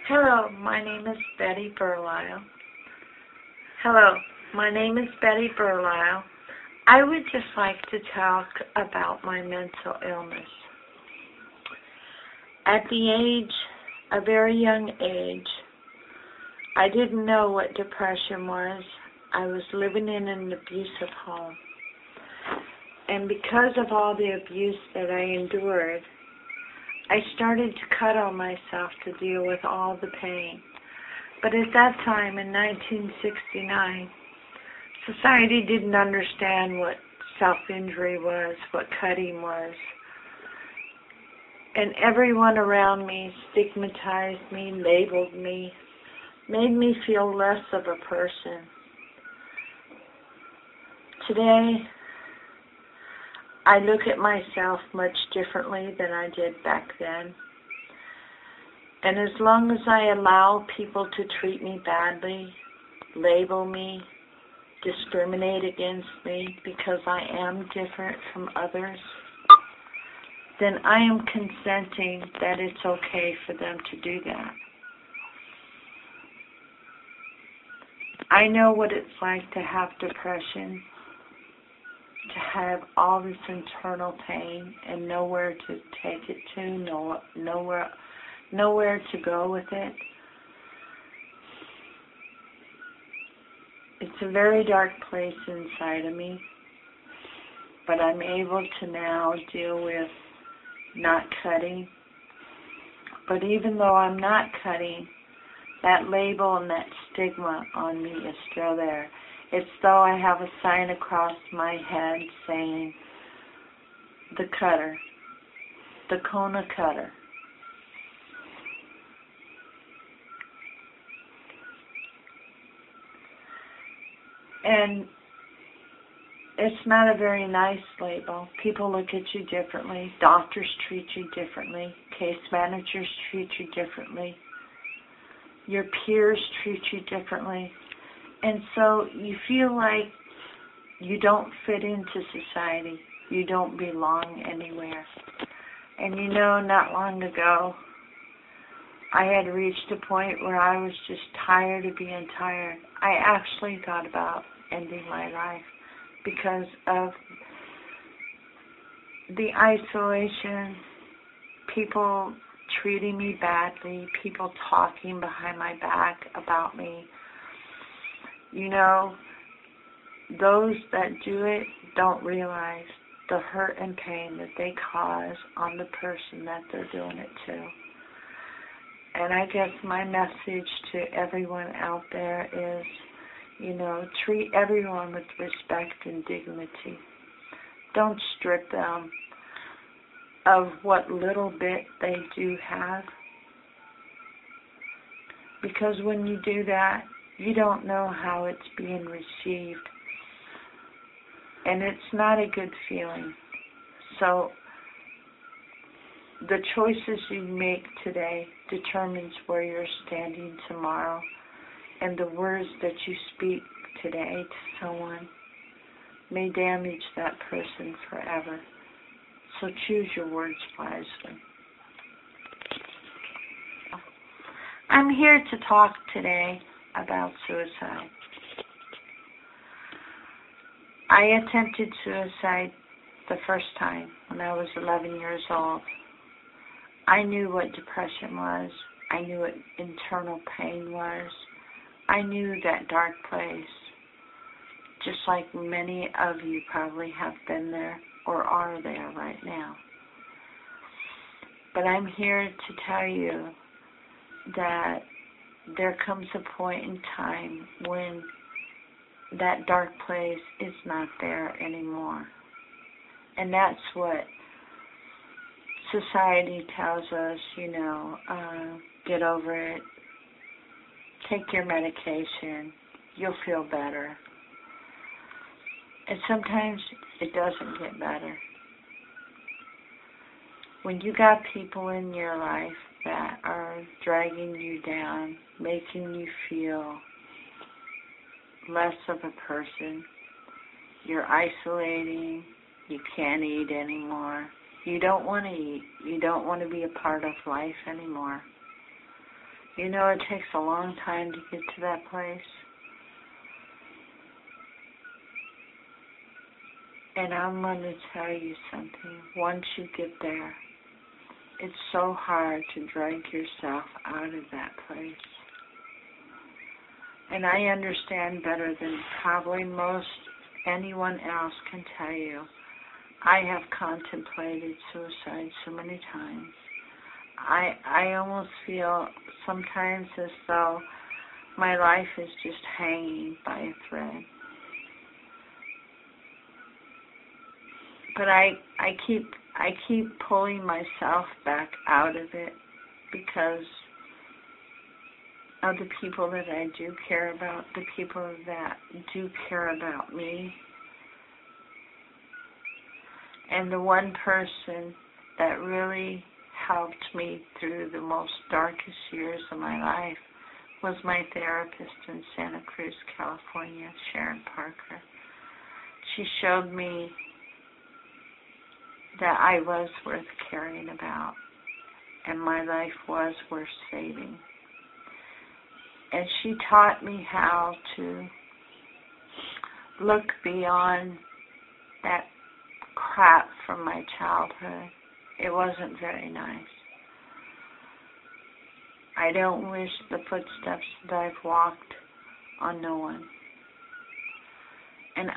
Hello, my name is Betty Burlisle. Hello, my name is Betty Burlisle. I would just like to talk about my mental illness. At a very young age, I didn't know what depression was. I was living in an abusive home. And because of all the abuse that I endured, I started to cut on myself to deal with all the pain. But at that time, in 1969, society didn't understand what self-injury was, what cutting was. And everyone around me stigmatized me, labeled me, made me feel less of a person. Today, I look at myself much differently than I did back then. And as long as I allow people to treat me badly, label me, discriminate against me because I am different from others, then I am consenting that it's okay for them to do that. I know what it's like to have depression, to have all this internal pain and nowhere to take it to, nowhere to go with it. It's a very dark place inside of me, but I'm able to now deal with not cutting. But even though I'm not cutting, that label and that stigma on me is still there. It's though I have a sign across my head saying, the cutter, the Kona cutter. And it's not a very nice label. People look at you differently. Doctors treat you differently. Case managers treat you differently. Your peers treat you differently. And so you feel like you don't fit into society. You don't belong anywhere. And you know, not long ago, I had reached a point where I was just tired of being tired. I actually thought about ending my life because of the isolation, people treating me badly, people talking behind my back about me. You know, those that do it don't realize the hurt and pain that they cause on the person that they're doing it to. And I guess my message to everyone out there is, you know, treat everyone with respect and dignity. Don't strip them of what little bit they do have. Because when you do that, you don't know how it's being received. And it's not a good feeling. So the choices you make today determines where you're standing tomorrow. And the words that you speak today to someone may damage that person forever. So choose your words wisely. I'm here to talk today about suicide. I attempted suicide the first time when I was 11 years old. I knew what depression was. I knew what internal pain was. I knew that dark place, just like many of you probably have been there or are there right now. But I'm here to tell you that there comes a point in time when that dark place is not there anymore. And that's what society tells us, you know, get over it, take your medication, you'll feel better. And sometimes it doesn't get better. When you got people in your life that are dragging you down, making you feel less of a person, you're isolating, you can't eat anymore, you don't want to eat, you don't want to be a part of life anymore. You know, it takes a long time to get to that place. And I'm going to tell you something. Once you get there, it's so hard to drag yourself out of that place. And I understand better than probably most anyone else can tell you. I have contemplated suicide so many times. I almost feel sometimes as though my life is just hanging by a thread. But I keep pulling myself back out of it because of the people that I do care about, the people that do care about me. And the one person that really helped me through the most darkest years of my life was my therapist in Santa Cruz, California, Sharon Parker. She showed me that I was worth caring about and my life was worth saving. And she taught me how to look beyond that crap from my childhood. It wasn't very nice. I don't wish the footsteps that I've walked on no one. And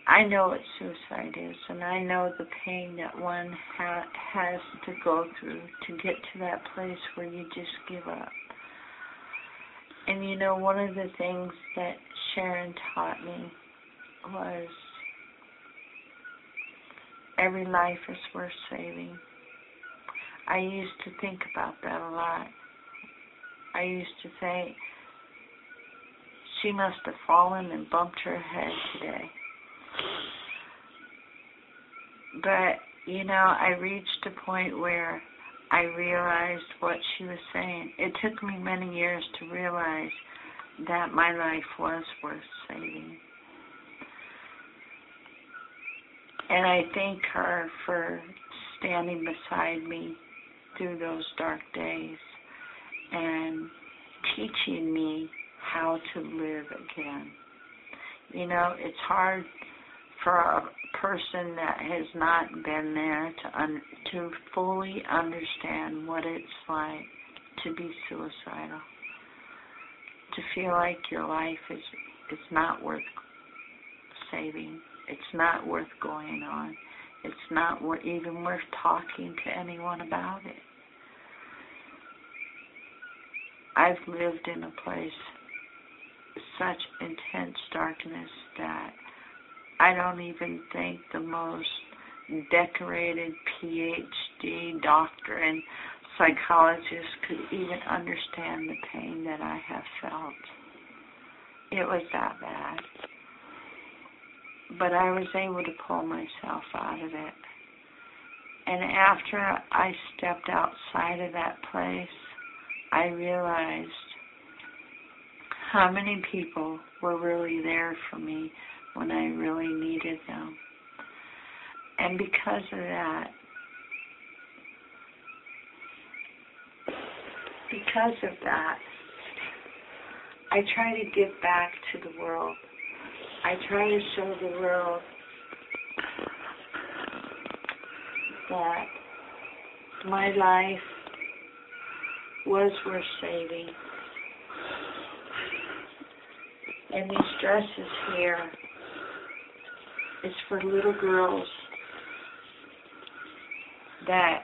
I know what suicide is, and I know the pain that one has to go through to get to that place where you just give up. And you know, one of the things that Sharon taught me was every life is worth saving. I used to think about that a lot. I used to think, she must have fallen and bumped her head today. But, you know, I reached a point where I realized what she was saying. It took me many years to realize that my life was worth saving. And I thank her for standing beside me through those dark days and teaching me how to live again. You know, it's hard for a person that has not been there to fully understand what it's like to be suicidal, to feel like your life is not worth saving. It's not worth going on. It's not even worth talking to anyone about it. I've lived in a place such intense darkness that I don't even think the most decorated PhD doctor and psychologist could even understand the pain that I have felt. It was that bad. But I was able to pull myself out of it. And after I stepped outside of that place, I realized how many people were really there for me when I really needed them. And because of that, I try to give back to the world. I try to show the world that my life was worth saving. And these dresses here is for little girls that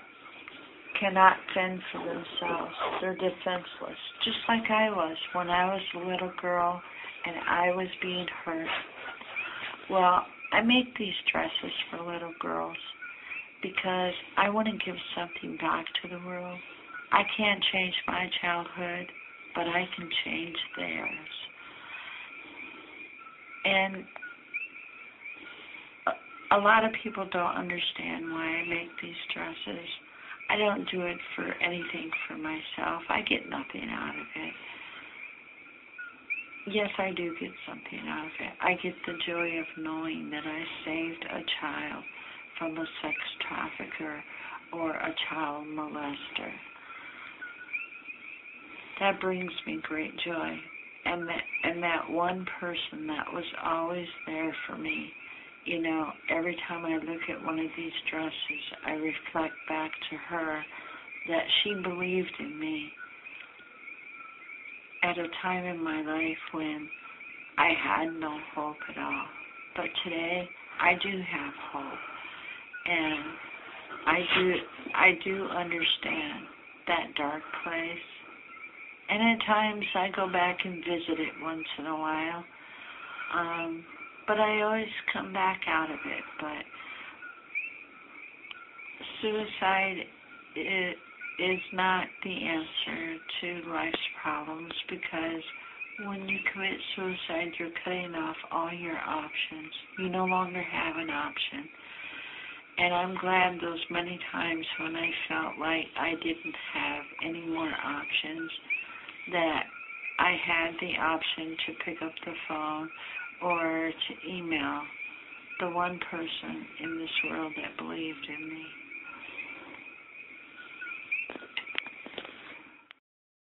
cannot fend for themselves. They're defenseless, just like I was when I was a little girl and I was being hurt. Well, I make these dresses for little girls because I want to give something back to the world. I can't change my childhood, but I can change theirs. And a lot of people don't understand why I make these dresses. I don't do it for anything for myself. I get nothing out of it. Yes, I do get something out of it. I get the joy of knowing that I saved a child from a sex trafficker or a child molester. that brings me great joy. And that one person that was always there for me, you know, every time I look at one of these dresses, I reflect back to her that she believed in me at a time in my life when I had no hope at all. But today, I do have hope. And I do understand that dark place. And at times I go back and visit it once in a while. But I always come back out of it. But suicide is not the answer to life's problems, because when you commit suicide, you're cutting off all your options. You no longer have an option. And I'm glad those many times when I felt like I didn't have any more options, that I had the option to pick up the phone or to email the one person in this world that believed in me.